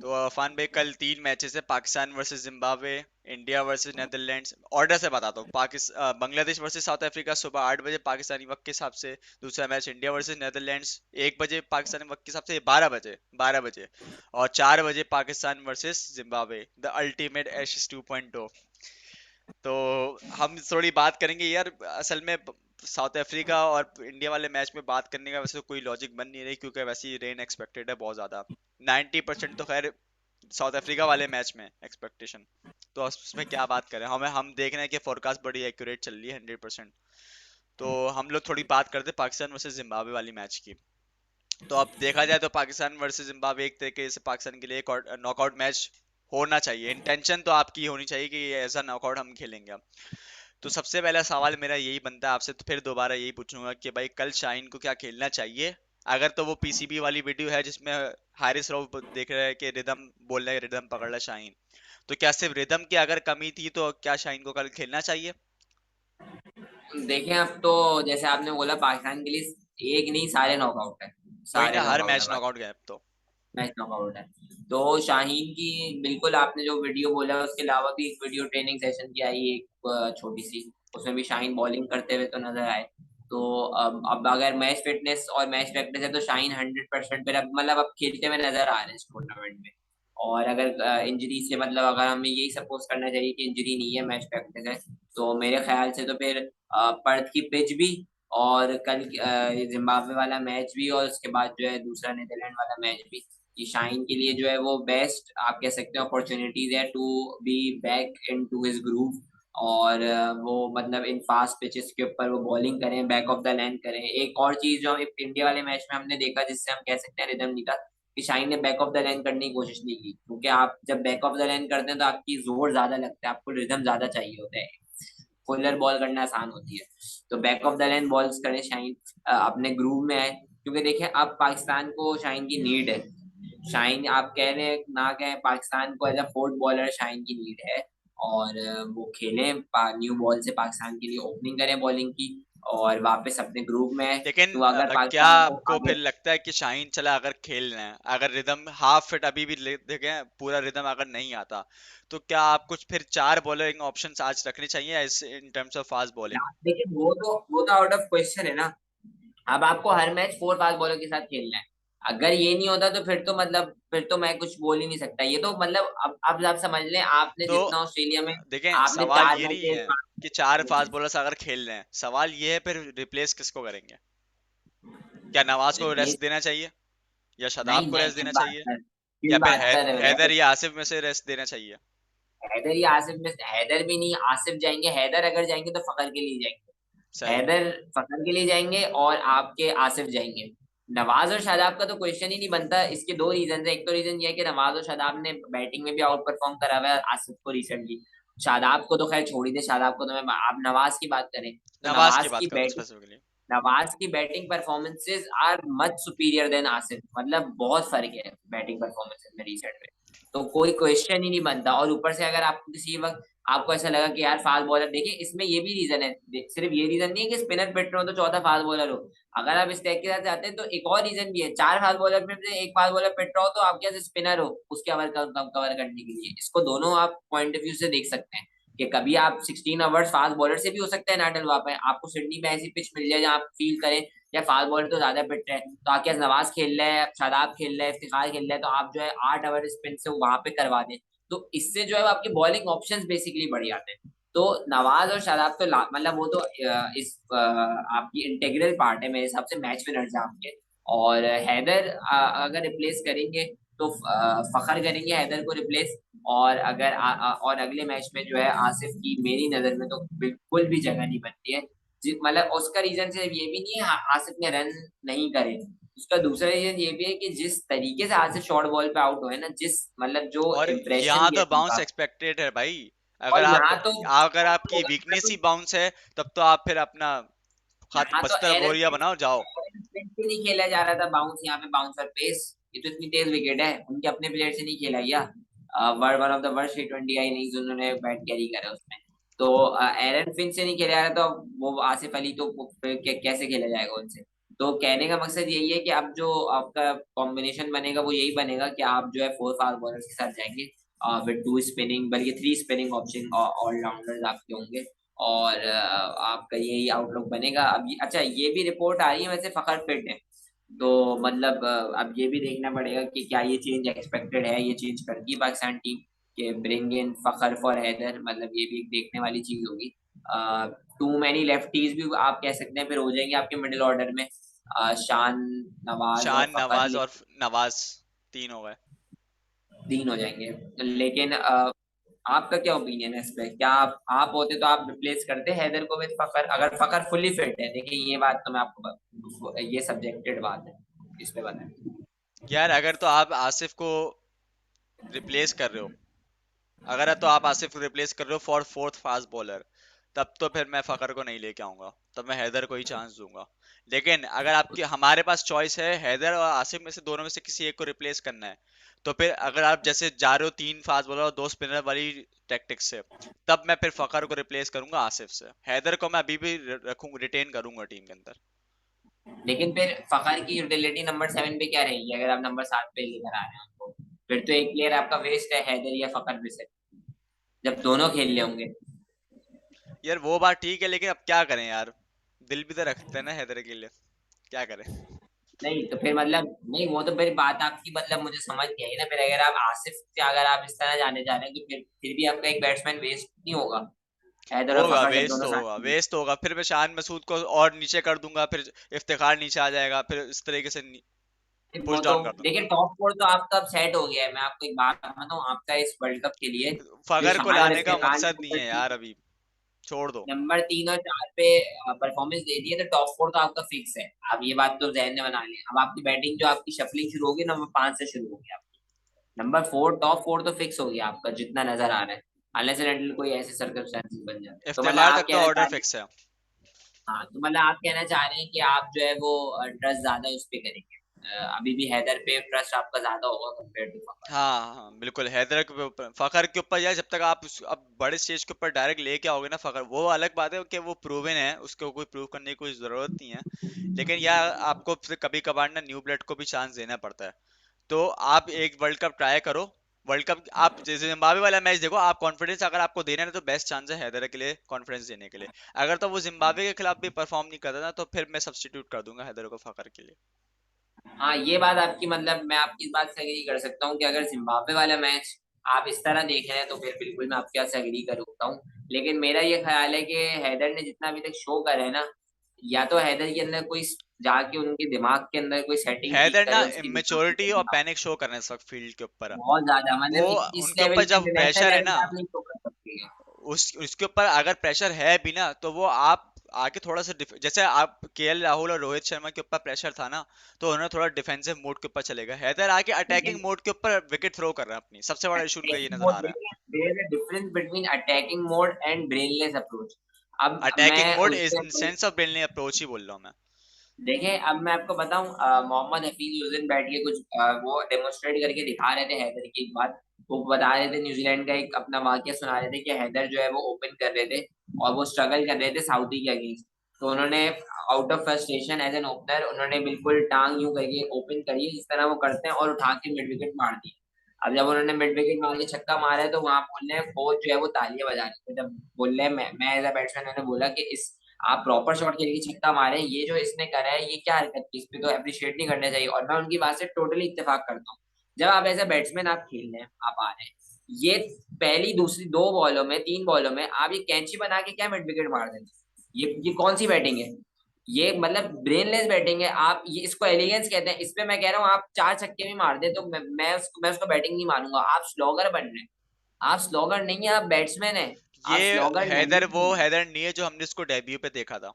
तो अफान भाई, कल 3 मैचेस है, Pakistan versus Zimbabwe, India versus Netherlands. Order से बताता हूँ, बांग्लादेश वर्सेस साउथ अफ्रीका सुबह 8 बजे पाकिस्तानी वक्त के हिसाब से। दूसरा मैच इंडिया वर्सेस नेदरलैंड्स 1 बजे पाकिस्तानी वक्त के हिसाब से, 12 बजे, 12 बजे। और 4 बजे Pakistan versus Zimbabwe, the ultimate ashes 2.0। तो हम थोड़ी बात करेंगे यार, असल में साउथ अफ्रीका और इंडिया वाले मैच में बात करने का वैसे तो कोई लॉजिक बन नहीं रही, क्योंकि वैसे ही रेन एक्सपेक्टेड है बहुत ज्यादा। 90% तो खैर साउथ अफ्रीका वाले मैच में एक्सपेक्टेशन। तो उसमें क्या बात करें, हम देख रहे हैं कि फोरकास्ट बड़ी एक्यूरेट चल रही है, 100%। तो हम लोग थोड़ी बात करते हैं पाकिस्तान वर्सेस जिम्बाब्वे वाली मैच की। तो अब देखा जाए तो पाकिस्तान वर्सेस जिम्बाब्वे एक तरीके से पाकिस्तान के लिए एक नॉकआउट मैच होना चाहिए। इंटेंशन तो आपकी होनी चाहिए कि ऐसा नॉकआउट हम खेलेंगे अब। तो सबसे पहला सवाल मेरा यही बनता है आपसे, तो फिर दोबारा यही पूछूंगा कि भाई कल शाइन को क्या खेलना चाहिए? अगर तो वो पीसीबी वाली वीडियो है जिसमें हारिस रऊफ देख रहे हैं कि रिदम बोल रहे हैं, रिदम पकड़ ला शाइन, तो क्या सिर्फ रिदम की अगर कमी थी तो क्या शाइन को कल खेलना चाहिए? देखें, अब तो जैसे आपने बोला पाकिस्तान के लिए एक नहीं सारे नॉकआउट है। वही सारे ना, हर नॉकआउट है, मैच नॉकआउट गए अब तो। मैच नॉकआउट है। तो शाहीन की बिल्कुल आपने जो वीडियो बोला उसके अलावा भी एक वीडियो ट्रेनिंग सेशन की आई, एक छोटी सी, उसमें भी शाहीन बॉलिंग करते हुए तो नजर आए। तो अब अगर मैच फिटनेस और मैच प्रैक्टिस है तो शाहीन 100% पे मतलब अब खेलते हुए नजर आ रहे हैं इस टूर्नामेंट में। और अगर इंजरी से मतलब अगर हमें यही सपोज करना चाहिए कि इंजरी नहीं है, मैच प्रैक्टिस है, तो मेरे ख्याल से तो फिर पर्थ की पिच भी, और कल जिम्बाब्वे वाला मैच भी, और उसके बाद जो है दूसरा नीदरलैंड वाला मैच भी, कि शाइन के लिए जो है वो बेस्ट आप कह सकते हैं अपॉर्चुनिटीज है to be back into his groove. और वो मतलब इन फास्ट पिचेस के ऊपर वो बॉलिंग करें, बैक ऑफ द लाइन करें। एक और चीज जो हम इंडिया वाले मैच में हमने देखा जिससे हम कह सकते हैं रिदम नहीं था, कि शाइन ने बैक ऑफ द लाइन करने की कोशिश नहीं की, क्योंकि आप जब बैक ऑफ द लाइन करते हैं तो आपकी जोर ज्यादा लगता है, आपको रिदम ज्यादा चाहिए होता है, फुलर बॉल करना आसान होती है। तो back of the line balls करें शाइन, अपने ग्रूव में आए, क्योंकि देखें अब पाकिस्तान को शाइन की नीड है। शाइन आप कह रहे हैं ना कहें, पाकिस्तान को as a fourth bowler Shaheen की नीड है। और वो खेलें न्यू बॉल से पाकिस्तान के लिए ओपनिंग करें बॉलिंग की, और वापस अपने ग्रुप में है। लेकिन तो अगर क्या पाकिस्तान को आपको आगे, फिर लगता है कि शाहीन चला अगर खेल रहे हैं, अगर रिदम हाफ फिट अभी भी देखें, पूरा रिदम अगर नहीं आता, तो क्या आप कुछ फिर 4 बॉलरिंग ऑप्शंस आज रखने चाहिए in terms of fast bowling? लेकिन वो तो आउट ऑफ क्वेश्चन है ना। अब आपको हर मैच फोर फास्ट बॉलर के साथ खेलना है। अगर ये नहीं होता तो फिर तो मतलब फिर तो मैं कुछ बोल ही नहीं सकता। ये तो मतलब अब आप समझ लें, आपने तो जितना ऑस्ट्रेलिया में देखें, आपने सवाल चार ये नहीं मैचेस, है कि 4 फास्ट बॉलर्स अगर खेल रहे हैं, सवाल ये है फिर रिप्लेस किसको करेंगे? क्या नवाज को रेस्ट रिप्लेस, देना चाहिए, या शादाब नहीं को नहीं रेस्ट किस देना बात चाहिए, कर, या किस फिर बात कर रहे हो हैदर यार। या आसिफ में से रेस्ट देना चाहिए? हैदर या आसिफ में हैदर भी नहीं, आसिफ जाएंगे। हैदर अगर जाएंगे तो फखर के लिए जाएंगे। सही। हैदर फखर के लिए जाएंगे और आपके आसिफ जाएंगे। नवाज और शादाब का तो क्वेश्चन ही नहीं बनता। इसके दो रीजन है। एक तो रीजन ये है कि नवाज और शादाब ने बैटिंग में भी आउट परफॉर्म करा हुआ है आसिफ को रिसेंटली। शादाब को तो खैर छोड़ ही दे, शादाब को तो मैं, आप नवाज की बात करें तो नवाज की नवाज की बात कर रहा हूँ बैटिंग, स्पेसिफिकली। नवाज की batting performances are much superior than Asif. मतलब बहुत फर्क है बैटिंग परफॉर्मेंसेज में रिसेंट में। तो कोई क्वेश्चन ही नहीं बनता। और ऊपर से अगर आपको किसी वक्त आपको ऐसा लगा कि यार फास्ट बॉलर, देखिए इसमें ये भी रीजन है, सिर्फ ये रीजन नहीं है कि स्पिनर पिट रहे हो तो चौथा फास्ट बॉलर हो। अगर आप इस टैग के साथ जाते हैं तो एक और रीजन भी है, चार फास्ट बॉलर में से एक फास्ट बॉलर पिट रहा हो तो आप क्या स्पिनर हो उसके कवर करने के लिए। इसको दोनों आप पॉइंट ऑफ व्यू से देख सकते हैं, कि कभी आप 16 ओवर्स फास्ट बॉलर से भी हो सकता है ना डलवा पाए। आपको सिडनी में ऐसी पिच मिल जाए जहाँ आप फील करें या फास्ट बॉलर तो ज्यादा पिट रहे हैं, तो आके नवाज खेल रहा है, शादाब खेल रहा है, इफ्तिखार खेल रहा है, तो आप जो है 8 ओवर स्पिन से वहां पे करवा दें। तो इससे जो है आपके बॉलिंग ऑप्शंस बेसिकली बढ़ जाते हैं। तो नवाज और शादाब तो मतलब वो तो आपकी इंटेग्रल पार्ट है मेरे हिसाब से मैच विनर्स आपके। और हैदर अगर रिप्लेस करेंगे तो फखर करेंगे हैदर को रिप्लेस। और अगर और अगले मैच में जो है आसिफ की मेरी नजर में तो बिल्कुल भी जगह नहीं बनती है। मतलब उसका रीजन सिर्फ ये भी नहीं है आसिफ ने रन नहीं करे, उसका दूसरा रीजन ये भी है कि जिस तरीके से आसिफ शॉर्ट बॉल पे आउट हुए ना, जिस मतलब जो और इम्प्रेशन यहाँ भी है तो बाउंस उनका। एक्सपेक्टेड है भाई। और अगर आपकी वीकनेस ही बाउंस है, तब तो आप फिर अपना खात यहाँ तो बस्तर एरन बोरिया बनाओ जाओ। फिंच से नहीं खेला जा रहा था बाउंस, यहाँ पे बाउंस और पेस। ये तो इतनी तेज विकेट है, उनके अपने प्लेयर से नहीं खेला गया। One of the worst T20 innings उन्होंने बैट कैरी करा उसमें। तो एरन फिंच से नहीं खेला जा रहा, तो वो आसिफ अली तो फिर कैसे खेला जाएगा उनसे। तो कहने का मकसद यही है कि अब जो आपका कॉम्बिनेशन बनेगा वो यही बनेगा कि आप जो है 4 फास्ट बॉलर्स के साथ जाएंगे विद 2 स्पिनिंग, बल्कि 3 स्पिनिंग ऑप्शन ऑलराउंडर्स आपके होंगे। और आपका यही आउटलुक बनेगा। अब अच्छा, ये भी रिपोर्ट आ रही है वैसे फखर फिट है, तो मतलब अब ये भी देखना पड़ेगा कि क्या ये चेंज एक्सपेक्टेड है, ये चेंज करती है पाकिस्तान टीम के bring in Fakhar for Haider, मतलब ये भी एक देखने वाली चीज होगी। टू मैनी लेफ्टीज भी आप कह सकते हैं फिर हो जाएंगे आपके मिडिल ऑर्डर में, शान, नवाज और शान, फखर, नवाज और नवाज, 3 हो गए। 3 हो जाएंगे। लेकिन आपका क्या ओपिनियन है इस पे? क्या आप होते तो आप रिप्लेस करते हैदर को विद फखर, अगर फखर फुल्ली फिट है? देखिए ये बात तो मैं आपको ये सब्जेक्टेड बात है, इस पे बताएं। यार अगर तो आप आसिफ को रिप्लेस कर रहे हो, अगर तो आप आसिफ को रिप्लेस कर रहे हो फॉर फोर्थ फास्ट बॉलर, तब तो फिर मैं फखर को नहीं लेके आऊंगा, तब मैं हैदर को ही चांस दूंगा। लेकिन अगर आपकी हमारे पास चॉइस है हैदर और आसिफ में से, दोनों में से किसी एक को रिप्लेस करना है, तो फिर अगर आप जैसे जा रहे हो 3 फास्ट बॉलर और 2 स्पिनर वाली टैक्टिक्स से, तब मैं फिर फखर को रिप्लेस करूंगा आसिफ से। हैदर को मैं अभी भी रखूंगा, रिटेन करूंगा टीम के अंदर। लेकिन फिर फखर की यूटिलिटी नंबर 7 पे क्या रहेगी अगर आप नंबर 7 पे लेकर आ रहे हैं उनको? फिर तो एक प्लेयर आपका वेस्ट है हैदर या फखर पे से, जब दोनों खेल रहे होंगे। यार वो बात ठीक है, लेकिन अब क्या करें यार, दिल भी तो रखते हैं ना हैदर के लिए, क्या करें। नहीं तो फिर मतलब नहीं, वो तो फिर बात आपकी मतलब मुझे समझ नहीं आई ना। फिर अगर आप आसिफ से अगर आप इस तरह जाने जा रहे हैं तो फिर भी आपका एक बैट्समैन वेस्ट नहीं होगा हैदर और होगा, फखर जब वेस्ट दोनों तो साथ होगा, खेलें। वेस्ट तो होगा, फिर मैं शान मसूद को और नीचे कर दूंगा, फिर इफ्तिखार नीचे आ जाएगा, फिर इस तरीके से वो पुश तो डाउन कर दूंगा। देखिए टॉप 4 तो आपका अब सेट हो गया है। मैं आपको एक बात बताऊं, आपका इस वर्ल्ड कप के लिए जो फगर को शान और लाने का इफ्तिखार मकसद नहीं है यार अभी, छोड़ दो। नंबर 3 और 4 पे परफॉर्मेंस दे दी है, तो टॉप 4 तो आपका फिक्स है। आप ये बात तो जहन में बना लें। अब आपकी बैटिंग जो आपकी शफलिंग शुरू होगी नंबर 5 से शुरू होगी आपकी। नंबर 4, टॉप 4 तो फिक्स हो गया आपका जितना नजर आ रहा है, अनलेस एंड अनटिल कोई ऐसे सर्कमस्टेंसेस बन जाते हैं। तो मतलब इफ्तिखार आप तक तो कहना ऑर्डर चाह रहे हैं, फिक्स है। हाँ तो मतलब आप कहना चाह रहे हैं कि आप जो है वो ट्रस्ट ज्यादा उस पे करेंगे। अभी भी हैदर पे ट्रस्ट आपका ज्यादा होगा कंपेयर टू फखर। हाँ हाँ बिल्कुल, हैदर के ऊपर, फखर के ऊपर यार, जब तक आप अब बड़े स्टेज के ऊपर डायरेक्ट लेके आओगे ना फखर, वो अलग बात है कि वो प्रूवन है, उसको कोई प्रूव करने की कोई जरूरत नहीं है। लेकिन यार आपको फिर कभी कभार ना न्यू ब्लड को भी चांस देना पड़ता है। तो आप एक वर्ल्ड कप ट्राई करो। वर्ल्ड कप आप जैसे जिम्बाब्वे वाला मैच देखो, आप कॉन्फिडेंस अगर आपको देना है ना, तो बेस्ट चांस है हैदर के लिए कॉन्फिडेंस देने के लिए। अगर तो वो जिम्बाब्वे के खिलाफ भी परफॉर्म नहीं करता ना, तो फिर मैं सब्स्टिट्यूट कर दूंगा हैदर को फखर के लिए। हाँ ये बात आपकी मतलब मैं आपकी इस बात से एग्री कर सकता हूँ कि अगर जिम्बाब्वे वाला मैच आप इस तरह देख रहे हैं तो फिर बिल्कुल मैं आपके से एग्री कर सकता हूँ। लेकिन मेरा ये ख्याल है कि हैदर ने जितना अभी तक शो करा है ना, या तो हैदर के अंदर कोई जाके उनके दिमाग के अंदर कोई सेटिंग ठीक हैदर ना करे उसकी दिमाग की इमेच्योरिटी और सेटिंग। पैनिक शो कर रहे हैं इस वक्त फील्ड के ऊपर। बहुत ज्यादा वो मतलब इस उनके ऊपर लेवल पे जब इंटरनेशनल प्रेशर है लेवल ना, पे आप नहीं शो कर सकते हैं। उसके ऊपर अगर प्रेशर है भी ना, तो वो आप आके थोड़ा सा जैसे आप केएल राहुल और रोहित शर्मा के ऊपर प्रेशर था ना, तो उन्होंने थोड़ा डिफेंसिव मोड के ऊपर चलेगा। हैदर आके अटैकिंग लेकिन मोड के ऊपर विकेट थ्रो कर रहा है अपनी, सबसे बड़ा इशू उनका ये अटैकिंग नजर मोड आ रहा है। देखिए, there is a difference between attacking mode and brainless approach. अब अटैकिंग मैं मोड इज उससे in sense of building approach ही बोल रहा हूँ मैं। देखें, अब मैं आपको बताऊं, मोहम्मद हफीज उस दिन बैठ के कुछ वो डेमोन्स्ट्रेट करके दिखा रहे थे हैदर की एक बात। वो बता रहे थे, न्यूजीलैंड का एक अपना वाकया सुना रहे थे कि हैदर जो है वो ओपन कर रहे थे और वो स्ट्रगल कर रहे थे साउदी के अगेंस्ट। तो उन्होंने out of frustration as an opener उन्होंने बिल्कुल टांग यूं करके ओपन करी जिस तरह वो करते हैं और उठा के मिड विकेट मार दी। अब जब उन्होंने मिड विकेट मार के छक्का मारा है तो वहां बोल रहे हैं कोच जो है वो तालियां बजा रहे थे। जब बोल रहे हैं मैं एज अ बैट्समैन मैंने बोला कि इस आप प्रॉपर शॉट खेल के छक्का मारे, ये जो इसने करा है ये क्या हरकत की, इस पे तो अप्रिशिएट नहीं करना चाहिए। और मैं उनकी बात से टोटली इत्तेफाक करता हूँ। जब आप एज ए बैट्समैन आप खेल रहे हैं, आप आ रहे हैं, ये पहली दूसरी 2 बॉलों में 3 बॉलों में आप ये कैंची बना के क्या मिड विकेट मार देंगे? ये कौन सी बैटिंग है? ये मतलब ब्रेनलेस बैटिंग है। आप ये इसको एलिगेंस कहते हैं। इस पे मैं कह रहा हूँ आप 4 छक्के भी मार दे तो मैं उसको बैटिंग नहीं मानूंगा। आप स्लॉगर बन रहे हैं। आप स्लॉगर नहीं है, आप बैट्समैन है। आप ये स्लॉगर नहीं हैदर, वो है। हैदर नहीं है जो हमने इसको डेब्यू पे देखा था।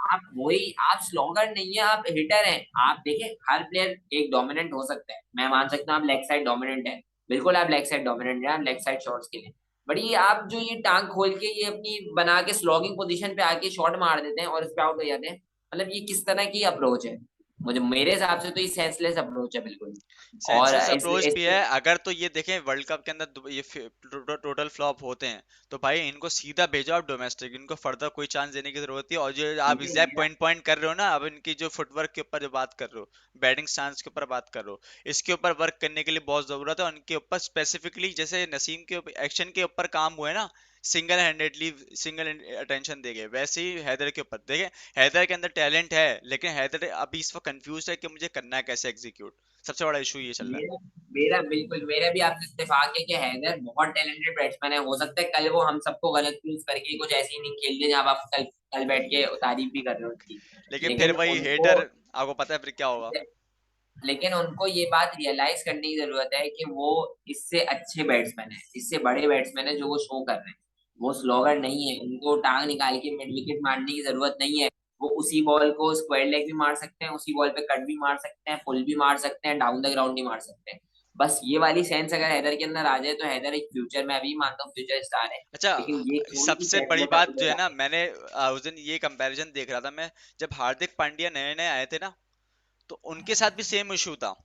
आप स्लोगन नहीं है, आप हिटर हैं। आप देखिए हर प्लेयर एक डोमिनेंट हो सकता है। मैं मान सकता हूँ आप लेग साइड डोमिनेंट है, बिल्कुल आप लेग साइड डोमिनेंट है, आप लेग साइड शॉट्स के लिए। बट ये आप जो ये टांग खोल के ये अपनी बना के स्लॉगिंग पोजीशन पे आके शॉट मार देते हैं और इस पे आउट हो जाते हैं, मतलब ये किस तरह की अप्रोच है? मुझे मेरे हिसाब से तो ये सेंसलेस अप्रोच है बिल्कुल। और सेंसलेस अप्रोच इस भी है। अगर तो ये देखें वर्ल्ड कप के अंदर ये टोटल फ्लॉप होते हैं, तो भाई इनको सीधा भेजो आप डोमेस्टिक, इनको फर्दर कोई चांस देने की जरूरत नहीं है। और जो आप देखिए एग्जैक्ट मेरा पॉइंट पॉइंट कर रहे हो ना, अब इनकी जो फुटवर्क के ऊपर जो बात कर रहे हो, बैटिंग स्टांस के ऊपर बात कर रहे हो, इसके ऊपर वर्क करने के लिए बहुत जरूरत है। उनके ऊपर स्पेसिफिकली जैसे नसीम के एक्शन के ऊपर काम हुआ है ना, सिंगल हैंडेडली सिंगल अटेंशन दे गए, वैसे ही हैदर के ऊपर देखे। हैदर के अंदर टैलेंट है, लेकिन हैदर अभी इस वक्त कंफ्यूज है कि मुझे करना है कैसे एग्जीक्यूट। सबसे बड़ा इशू ये चल रहा है। मेरा मेरा बिल्कुल, मेरा भी आपसे इत्तेफाक है कि हैदर बहुत टैलेंटेड बैट्समैन है। हो सकता है कल वो हम सबको गलत यूज करके कुछ ऐसी इनिंग खेल दे जहां आप कल कल बैठ के तारीफ भी कर रहे हो उसकी। लेकिन फिर लेकिन वही उनको हेटर, आपको पता है फिर क्या होगा। लेकिन उनको ये बात रियलाइज करने की जरूरत है कि वो इससे अच्छे बैट्समैन है, इससे बड़े बैट्समैन है जो वो शो कर रहे हैं। वो स्लोगर नहीं है, उनको टांग निकाल के मिड विकेट मारने की जरूरत नहीं है। वो उसी बॉल को स्क्वायर लेग भी मार सकते हैं, उसी बॉल पे कट भी मार सकते हैं, फुल भी मार सकते हैं, डाउन द ग्राउंड भी मार सकते हैं। बस ये वाली सेंस अगर हैदर के अंदर आ जाए तो हैदर एक फ्यूचर, मैं अभी मानता हूँ फ्यूचर स्टार है। अच्छा, लेकिन ये थोड़ी सी सबसे बड़ी सेंसलेस बात जो अप्रोच है आ ना, गई। मैंने उस दिन ये कंपैरिजन देख रहा था मैं, जब हार्दिक पांड्या नए नए आए थे ना, तो उनके साथ भी सेम इशू था।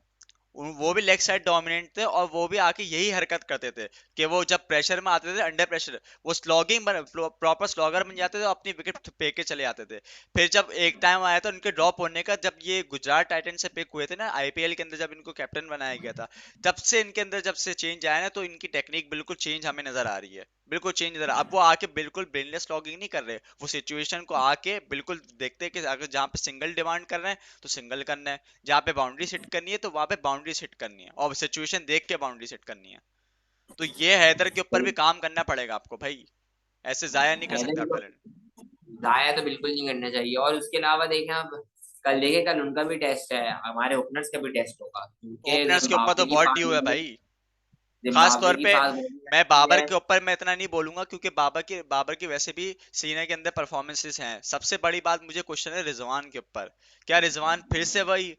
वो भी लेग साइड डोमिनेंट थे, और वो भी आके यही हरकत करते थे कि वो जब प्रेशर में आते थे, अंडर प्रेशर वो स्लॉगिंग प्रॉपर स्लॉगर बन जाते थे, और अपनी विकेट फेंक के चले आते थे। फिर जब एक टाइम आया था उनके ड्रॉप होने का, जब ये गुजरात टाइटन से पिक हुए थे ना आईपीएल के अंदर, जब इनको कैप्टन बनाया गया था, तब से इनके अंदर जब से चेंज आया ना, तो इनकी टेक्निक बिल्कुल चेंज हमें नजर आ रही है। बिल्कुल चेंज नजर अब वो आके बिल्कुल ब्रेनलेस लॉगिंग नहीं कर रहे, वो सिचुएशन को आके बिल्कुल देखते हैं कि अगर जहाँ पे सिंगल डिमांड कर रहे हैं तो सिंगल करना है, जहाँ पे बाउंड्री सेट करनी है तो वहां पे बाउंड्री सेट करनी है, और सिचुएशन देख के बाउंड्री सेट करनी है। तो ये हैदर के ऊपर भी काम करना पड़ेगा आपको भाई, ऐसे जाया नहीं कर सकते हैदर आप को टैलेंट। जाया तो बिल्कुल नहीं करना चाहिए। और उसके अलावा देखें आप, कल देखें, कल उनका भी टेस्ट है, हमारे ओपनर्स का भी टेस्ट होगा, क्योंकि ओपनर्स के ऊपर तो जिम्बाब्वे की बहुत ड्यू फास्ट है बॉलिंग, भाई। खास जिम्बाब्वे तौर की पे फास्ट बॉलिंग मैं रहती बाबर है। के ऊपर मैं इतना नहीं बोलूंगा, क्योंकि बाबर की वैसे भी सीने के अंदर परफॉर्मेंसेस हैं। सबसे बड़ी बात मुझे क्वेश्चन है रिजवान के ऊपर, क्या रिजवान फिर से वही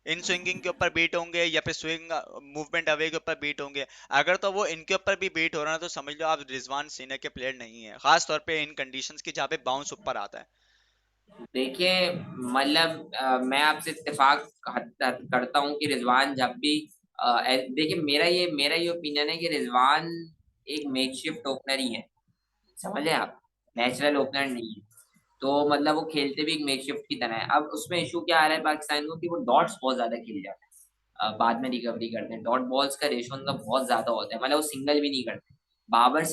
इन स्विंगिंग के ऊपर बीट होंगे, या फिर स्विंग मूवमेंट अवे के ऊपर बीट होंगे। अगर तो वो इनके ऊपर भी बीट हो रहा है, तो समझ लो आप रिजवान सीनियर के प्लेयर नहीं है, खास तौर पे इन कंडीशंस की जहाँ पे बाउंस ऊपर आता है। देखिए मतलब मैं आपसे इत्तेफाक करता हूँ कि रिजवान जब भी देखिए मेरा ये ओपिनियन है कि रिजवान एक मेकशिफ्ट ओपनर ही है, समझे आप, नेचुरल ओपनर नहीं है। तो मतलब वो खेलते भी एक मेकशिफ्ट की तरह है। अब उसमें इशू क्या आ रहा है पाकिस्तान को कि वो डॉट्स बहुत ज्यादा खेल जाते हैं, बाद में रिकवरी करते हैं। डॉट बॉल्स का रेशो उनका बहुत ज्यादा होता है, मतलब वो सिंगल भी नहीं करते। बाबर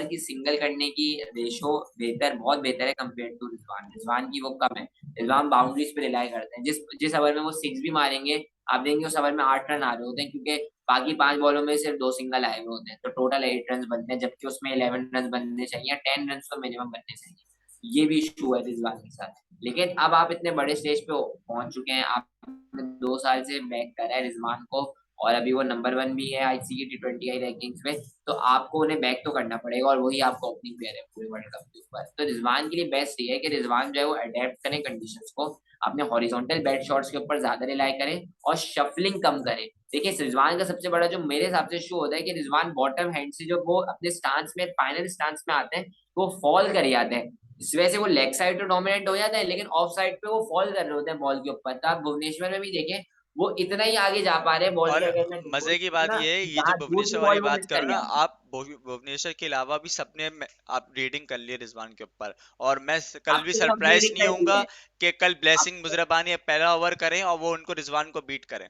की सिंगल करने की रेशो बेहतर, बहुत बेहतर है कंपेयर टू रिजवान। रिजवान की वो कम है। रिजवान बाउंड्रीज पे रिलाई करते हैं। जिस जिस ओवर में वो सिक्स भी मारेंगे, आप देंगे उस ओवर में 8 रन आ रहे होते हैं, क्योंकि बाकी 5 बॉलों में सिर्फ 2 सिंगल आए हुए होते हैं, तो टोटल 8 रन बनते हैं, जबकि उसमें 11 रन बनने चाहिए, 10 रन तो मिनिमम बनने चाहिए। ये भी इशू है रिजवान के साथ। लेकिन अब आप इतने बड़े स्टेज पे पहुंच चुके हैं, आपने 2 साल से बैक करा है रिजवान को, और अभी वो नंबर 1 भी है आईसीसी T20 रैंकिंग्स में। तो आपको उन्हें बैक तो करना पड़ेगा, और वही आपका ओपनिंग पेयर है पूरे वर्ल्ड कप के ऊपर। तो रिजवान के लिए बेस्ट ये है कि रिजवान जो है वो अडेप्ट करें कंडीशंस को, अपने हॉरिजॉन्टल बैट शॉट्स के ऊपर ज्यादा रिलाई करें, और शफलिंग कम करें। देखिए रिजवान का सबसे बड़ा जो मेरे हिसाब से इशू होता है कि रिजवान बॉटम हैंड से जो वो अपने स्टांस में, फाइनल स्टांस में आते हैं, वो फॉल कर जाते हैं। इस वजह से वो लेग साइड तो डोमिनेट हो जाता है, लेकिन ऑफ साइड पे वो फॉल कर रहे होते हैं बॉल के ऊपर। तो आप भुवनेश्वर में भी देखें, वो इतना ही आगे जा पा रहे हैं बॉल और के, अगर मैं मजे की बात ना, ये है, ये जो जहां दूसरी भुवनेश्वर वाली बॉल वो बात मिस करो कर ना जाते हैं। आप, भुवनेश्वर के अलावा भी सपने में आप रेटिंग कर लिए रिजवान के ऊपर। और मैं कल अब भी तो सबने सरप्राइज रीडिंग नहीं कर ली होऊंगा है। कि कल अब ब्लेसिंग मुजरबानी पहला ओवर करें और वो उनको रिजवान को बीट करें।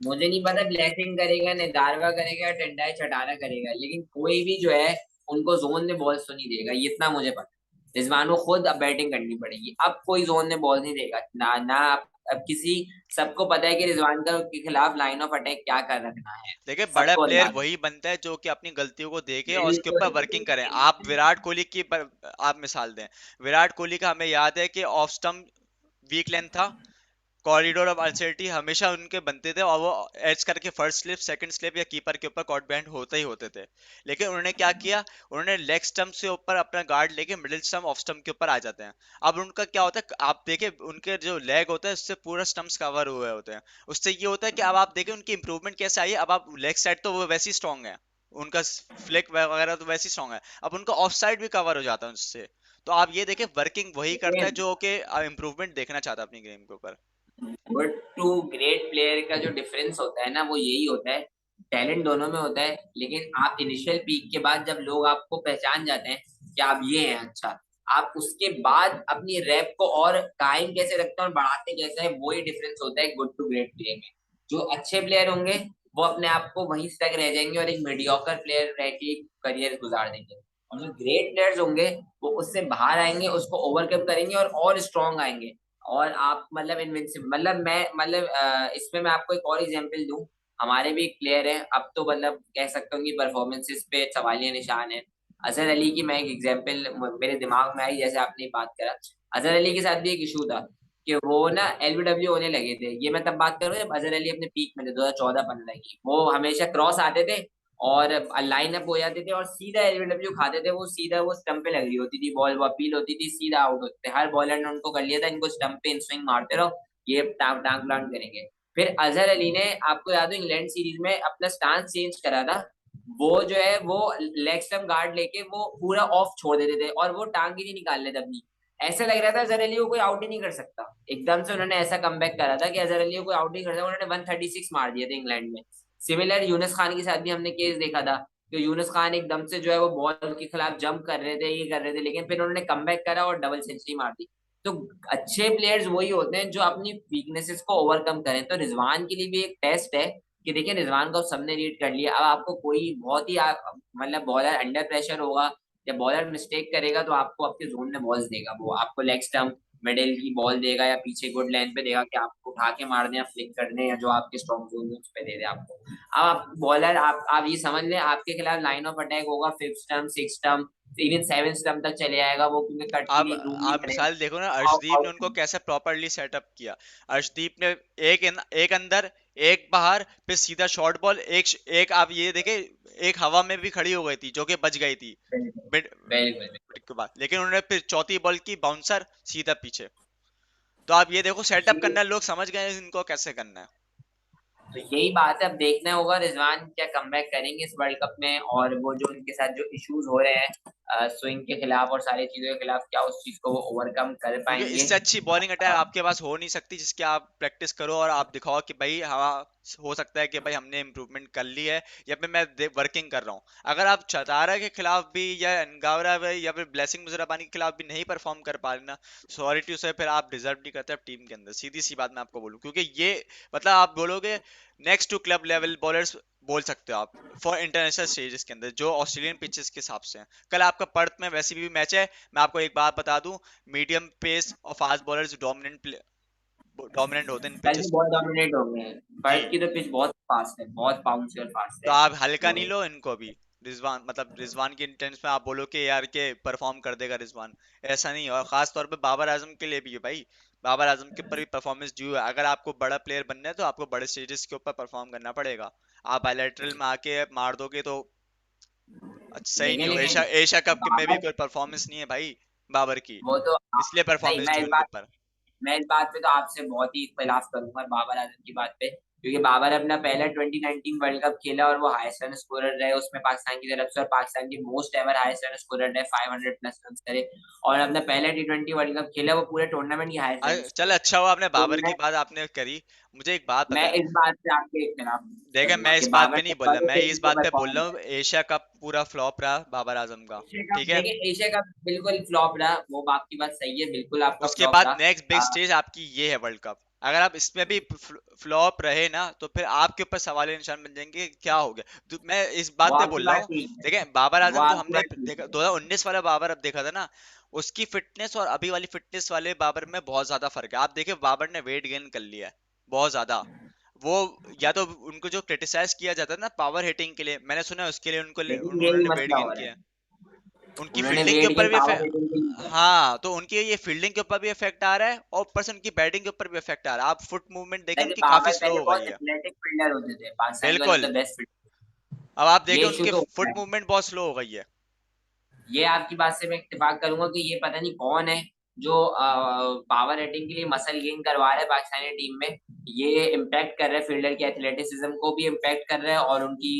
मुझे नहीं पता ब्लेसिंग करेगा, निदारवा करेगा, टेंडाई छटाना करेगा, लेकिन कोई भी जो है उनको जोन में बॉल्स तो नहीं देगा, ये इतना मुझे पता है। रिजवान को खुद अब बैटिंग करनी पड़ेगी, अब कोई जोन में बॉल नहीं देगा ना ना। अब किसी, सबको पता है कि रिजवान का के खिलाफ लाइन ऑफ अटैक क्या कर रखना है, देखिए बड़ा सबको प्लेयर अंदाजा वही बनता है जो कि अपनी गलतियों को देखे और उसके बिल्कुल ऊपर वर्किंग करे। आप विराट कोहली की आप मिसाल दें, विराट कोहली का हमें याद है कि ऑफ स्टंप वीक लेंथ था, कॉरिडोर ऑफ अनसर्टी हमेशा उनके बनते थे, और वो एज करके फर्स्ट स्लिप सेकंड स्लिप या कीपर के ऊपर कॉट बैंड होते ही होते थे। लेकिन उन्होंने क्या किया, उन्होंने लेग स्टंप से ऊपर अपना गार्ड लेके मिडिल स्टंप ऑफ स्टंप के ऊपर आ जाते हैं। अब उनका क्या होता है, आप देखें उनके जो लेग होता है उससे पूरा स्टंप्स कवर हुए होते हैं। उससे ये होता है कि अब आप देखें उनकी इंप्रूवमेंट कैसे आई है। अब आप लेग साइड तो वो वैसी स्ट्रांग है, उनका फ्लिक वगैरह तो वैसी स्ट्रांग है, अब उनका ऑफ साइड भी कवर हो जाता है उससे। तो आप ये देखें वर्किंग वही करता है है। जो कि इंप्रूवमेंट देखना चाहता है अपनी गेम के ऊपर। गुड टू ग्रेट प्लेयर का जो डिफरेंस होता है ना वो यही होता है, टैलेंट दोनों में होता है, लेकिन आप इनिशियल पीक के बाद जब लोग आपको पहचान जाते हैं कि आप ये हैं, अच्छा, आप उसके बाद अपनी रैप को और कायम कैसे रखते हैं और बढ़ाते कैसे हैं, वो ही डिफरेंस होता है गुड टू ग्रेट प्लेयर में। जो अच्छे प्लेयर होंगे वो अपने आप को वहीं तक रह जाएंगे और एक मीडियोकर प्लेयर रह के करियर गुजार देंगे, और जो ग्रेट प्लेयर्स होंगे वो उससे बाहर आएंगे, उसको ओवरकम करेंगे और स्ट्रांग आएंगे। और आप मतलब इनविंसिबल, मतलब मैं मतलब इसमें मैं आपको एक और एग्जांपल दूं, हमारे भी एक प्लेयर है, अब तो मतलब कह सकता हूँ कि परफॉर्मेंसेस पे सवालिया निशान है। अजहर अली की मैं एक एग्जांपल मेरे दिमाग में आई जैसे आपने बात करा। अजहर अली के साथ भी एक इशू था कि वो ना एलबीडब्ल्यू होने लगे थे, ये मैं तब बात कर रहा हूँ जब अजहर अली अपने पीक में थे 2014-15 की, वो हमेशा क्रॉस आते थे और लाइन अप हो जाते थे और सीधा एलबीडब्ल्यू खाते थे, वो सीधा वो स्टंप पे लग रही होती थी बॉल, वो अपील होती थी, सीधा आउट होते थे, हर बॉलर ने उनको कर लिया था, इनको स्टंप पे इन स्विंग मारते रहो, ये टांग टांग प्लांट करेंगे। फिर अजहर अली ने, आपको याद हो इंग्लैंड सीरीज में अपना स्टांस चेंज करा था, वो जो है वो लेग स्टंप गार्ड लेके वो पूरा ऑफ छोड़ देते थे और वो टांग ही नहीं निकाल लेते अपनी, ऐसा लग रहा था अजहर अली को कोई आउट ही नहीं कर सकता। एकदम से उन्होंने ऐसा कमबैक करा था कि अजहर अली को कोई आउट नहीं कर सकता, उन्होंने 136 मार दिए थे इंग्लैंड में। सिमिलर यूनुस खान के साथ भी हमने केस देखा था, तो यूनुस खान एकदम से जो है वो बॉल के खिलाफ जंप कर रहे थे, ये कर रहे थे, लेकिन फिर उन्होंने कमबैक करा और डबल सेंचुरी मार दी। तो अच्छे प्लेयर्स वही होते हैं जो अपनी वीकनेसेस को ओवरकम करें। तो रिजवान के लिए भी एक टेस्ट है कि देखिए रिजवान को सबने रीड कर लिया, अब आपको कोई बहुत ही मतलब बॉलर अंडर प्रेशर होगा या बॉलर मिस्टेक करेगा तो आपको आपके जोन में बॉल्स देगा, वो आपको लेग स्टंप मिडिल की बॉल देगा या पीछे गुड लाइन पे देगा कि आपको उठा के मार दें या फ्लिक कर दें, या जो आपके स्ट्रॉन्ग जोन है उस पे दे दे आपको। अब आप बॉलर, आप ये समझ लें आपके खिलाफ लाइन ऑफ अटैक होगा, fifth stump, six stump, even seven stump तक चले आएगा वो, क्योंकि कट के आप लिए रूम नहीं आप बनेगा। मिसाल देखो ना, आउट अर्शदीप ने आउट उनको कैसे प्रॉपरली सेटअप किया। अर्शदीप ने एक अंदर, एक बाहर, फिर सीधा शॉर्ट बॉल, एक आप ये देखे, एक हवा में भी खड़ी हो गई थी जो कि बच गई थी बिल्कुल मिड बिल्कुल। मिड के बाद, लेकिन उन्होंने फिर चौथी बॉल की बाउंसर सीधा पीछे। तो आप ये देखो, सेटअप ये करना है, लोग समझ गए हैं इनको कैसे करना है। तो यही बात है, अब देखना होगा रिजवान क्या कमबैक करेंगे इस वर्ल्ड कप में, और वो जो उनके साथ जो इश्यूज हो रहे हैं स्विंग के खिलाफ और सारी चीजों के खिलाफ, क्या उस चीज को वो ओवरकम कर क्योंकि पाएंगे। इससे अच्छी बॉलिंग अटैक आपके पास हो नहीं सकती जिसकी आप प्रैक्टिस करो और आप दिखाओ कि भाई हाँ, हो सकता है कि भाई हमने इम्प्रूवमेंट कर ली है, या फिर मैं वर्किंग कर रहा हूँ। अगर आप चतारा के खिलाफ भी या अनगावरा या फिर ब्लेसिंग मुजराबानी के खिलाफ भी नहीं परफॉर्म कर पा रहे ना, सॉरी टू से, फिर आप डिजर्व नहीं करते टीम के अंदर, सीधी सी बात मैं आपको बोलूँ। क्योंकि ये मतलब आप बोलोगे next to club level bowlers बोल सकते हो आप फॉर इंटरनेशनल स्टेजेस के अंदर, जो ऑस्ट्रेलियन पिचेस के हिसाब से हैं। कल आपका पर्थ में वैसे भी मैच है, मैं आपको एक बात बता दूं, मीडियम पेस और फास्ट बॉलर्स डोमिनेंट होते हैं इन कल भी पिचेस के बहुत ऊपर। डोमिनेट हो गए हैं, जी, पर्थ की तो पिच बहुत फास्ट है, बहुत बाउंसी और फास्ट तो है। आप हल्का वो नहीं लो इनको भी। रिजवान मतलब रिजवान के इंटेंस में आप बोलो कि यार के परफॉर्म कर देगा रिजवान, ऐसा नहीं है। और खास तौर पे बाबर आजम के लिए भी है भाई, बाबर आजम के ऊपर भी परफॉर्मेंस ड्यू है। अगर आपको बड़ा प्लेयर बनना है तो आपको बड़े स्टेजेस के ऊपर परफॉर्म करना पड़ेगा। आप बायलैटरल में आके मार दोगे तो अच्छा सही देखें नहीं हो। लेकिन एशिया एशिया कप के में भी बाबर, कोई परफॉर्मेंस नहीं है भाई बाबर की, वो तो इसलिए नहीं, परफॉर्मेंस ड्यू उनके ऊपर। मैं इस बात पे तो आपसे बहुत ही इख्तिलाफ करूंगा बाबर आजम की बात पे, क्योंकि बाबर अपना पहला 2019 वर्ल्ड कप खेला और वो हाईएस्ट रन स्कोरर रहे उसमें पाकिस्तान की तरफ से, और पाकिस्तान के most ever highest run scorer रहे, 500 प्लस रन करे, और अपना पहला T20 वर्ल्ड कप खेला, वो पूरे टूर्नामेंट की हाईएस्ट रन चल, स्कोरर। अच्छा हुआ आपने तो बाबर की बात आपने करी। मुझे एक बात मैं बता, इस बात से आपके खिलाफ देखे करूंगा मैं कि इस बात बाबर पे नहीं ने बोल रहा, मैं बड़े इस को बात पे बोल परफॉर्म रहा किया। हूँ एशिया कप पूरा फ्लॉप रहा बाबर आजम का। एशिया कप ठीक है, देखिए, एशिया कप बिल्कुल फ्लॉप रहा, वो आपकी बात सही है, बिल्कुल आपका उसके फ्लॉप बाद रहा। नेक्स्ट बिग स्टेज आपकी ये है वर्ल्ड कप। अगर आप इसमें भी फ्लॉप रहे ना, तो फिर आपके ऊपर सवाल निशान बन जाएंगे कि क्या हो गया। तो मैं इस वो बात पे आपकी बोल रहा बात हूँ, ठीक है, देखें बाबर वो आजम जो आपकी हमने बात ठीक देखा है। 2019 वाला बाबर अब देखा था ना, उसकी फिटनेस और अभी वाली फिटनेस वाले बाबर में बहुत ज्यादा फर्क है। आप देखिए बाबर ने वेट गेन कर लिया है बहुत ज्यादा। वो, या तो उनको जो क्रिटिसाइज किया जाता है ना पावर हिटिंग के लिए, मैंने सुना है उसके लिए लेकिन यही उन्होंने वेट मसला हो गेन रहा किया है, है। उनकी उन्होंने फील्डिंग के वेट ऊपर गेन भी पावर रेटिंग के लिए किया। हाँ, तो उनकी ये फील्डिंग के ऊपर भी इफेक्ट आ रहा है और ऊपर से उनकी बैटिंग के ऊपर भी इफेक्ट आ रहा है। आप फुट मूवमेंट देखें लाइक उनकी काफी बाबर स्लो पहले हो गई बहुत है। एथलेटिक फील्डर होते थे, पाकिस्तान के वन ऑफ बिल्कुल, द बेस्ट फील्डर। अब आप देखें ये इशू उनके तो होता फुट है। मूवमेंट बहुत स्लो हो गई है। ये आपकी बात से मैं इत्तेफाक करूंगा कि ये पता नहीं कौन है जो पावर रेटिंग के लिए मसल गेन करवा रहा है पाकिस्तानी टीम में। ये इम्पैक्ट कर रहा है फील्डर के एथलेटिसिज्म को भी इम्पैक्ट कर रहा है, और उनकी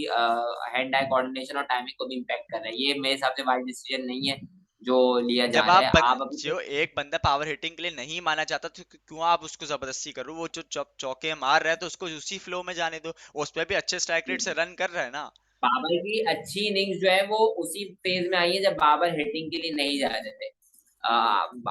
हैंड आई कोऑर्डिनेशन और टाइमिंग को भी इम्पैक्ट कर रहा है। ये मेरे हिसाब से वाइज डिसीजन नहीं है। जो लिया जा जब रहा आप है। आप अभी जो एक बंदा पावर हिटिंग के लिए नहीं माना जाता तो क्यों आप उसको जबरदस्ती करो? वो जो चौके मार रहा है तो उसको उसी फ्लो में जाने दो, उस पर भी अच्छे स्ट्राइक रेट से रन कर रहा है ना। बाबर की अच्छी इनिंग्स जो है वो उसी फेज में आई है जब बाबर हिटिंग के लिए नहीं जा रहे थे। आ,